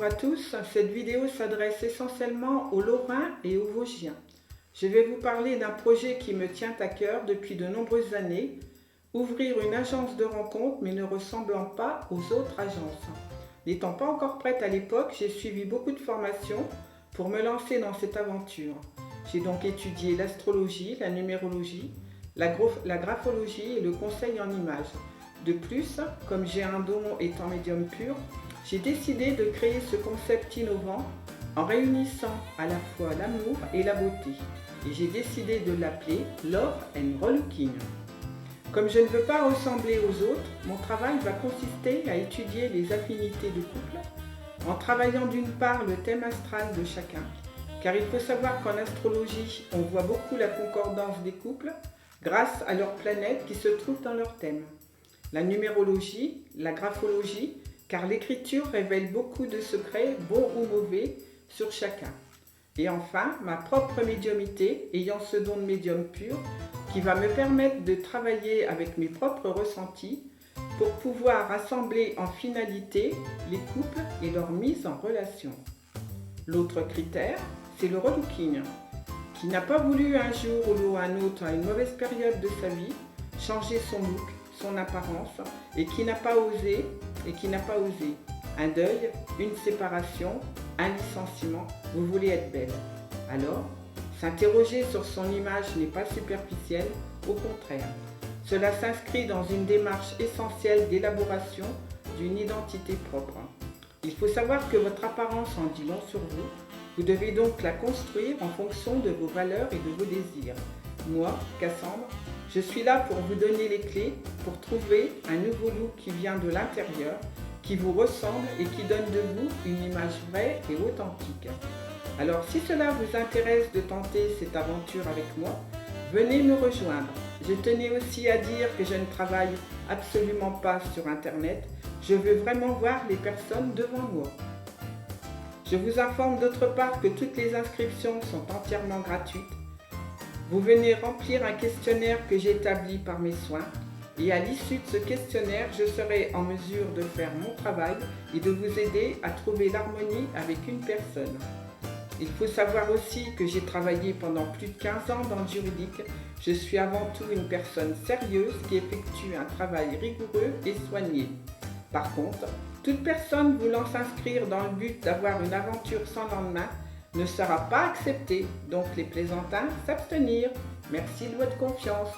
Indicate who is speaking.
Speaker 1: Bonjour à tous, cette vidéo s'adresse essentiellement aux Lorrains et aux Vosgiens. Je vais vous parler d'un projet qui me tient à cœur depuis de nombreuses années, ouvrir une agence de rencontres mais ne ressemblant pas aux autres agences. N'étant pas encore prête à l'époque, j'ai suivi beaucoup de formations pour me lancer dans cette aventure. J'ai donc étudié l'astrologie, la numérologie, la graphologie et le conseil en images. De plus, comme j'ai un don étant médium pur, j'ai décidé de créer ce concept innovant en réunissant à la fois l'amour et la beauté. Et j'ai décidé de l'appeler Love and Relooking. Comme je ne veux pas ressembler aux autres, mon travail va consister à étudier les affinités de couple en travaillant d'une part le thème astral de chacun, car il faut savoir qu'en astrologie, on voit beaucoup la concordance des couples grâce à leurs planètes qui se trouvent dans leur thème. La numérologie, la graphologie, car l'écriture révèle beaucoup de secrets, bons ou mauvais, sur chacun. Et enfin, ma propre médiumité, ayant ce don de médium pur, qui va me permettre de travailler avec mes propres ressentis pour pouvoir rassembler en finalité les couples et leur mise en relation. L'autre critère, c'est le relooking, qui n'a pas voulu un jour ou un autre, à une mauvaise période de sa vie, changer son look, son apparence, et qui n'a pas osé. Un deuil, une séparation, un licenciement, vous voulez être belle. Alors, s'interroger sur son image n'est pas superficiel, au contraire. Cela s'inscrit dans une démarche essentielle d'élaboration d'une identité propre. Il faut savoir que votre apparence en dit long sur vous. Vous devez donc la construire en fonction de vos valeurs et de vos désirs. Moi, Cassandre, je suis là pour vous donner les clés pour trouver un nouveau look qui vient de l'intérieur, qui vous ressemble et qui donne de vous une image vraie et authentique. Alors si cela vous intéresse de tenter cette aventure avec moi, venez me rejoindre. Je tenais aussi à dire que je ne travaille absolument pas sur Internet. Je veux vraiment voir les personnes devant moi. Je vous informe d'autre part que toutes les inscriptions sont entièrement gratuites. Vous venez remplir un questionnaire que j'établis par mes soins et à l'issue de ce questionnaire, je serai en mesure de faire mon travail et de vous aider à trouver l'harmonie avec une personne. Il faut savoir aussi que j'ai travaillé pendant plus de 15 ans dans le juridique. Je suis avant tout une personne sérieuse qui effectue un travail rigoureux et soigné. Par contre, toute personne voulant s'inscrire dans le but d'avoir une aventure sans lendemain ne sera pas acceptée, donc les plaisantins s'abstenir. Merci de votre confiance.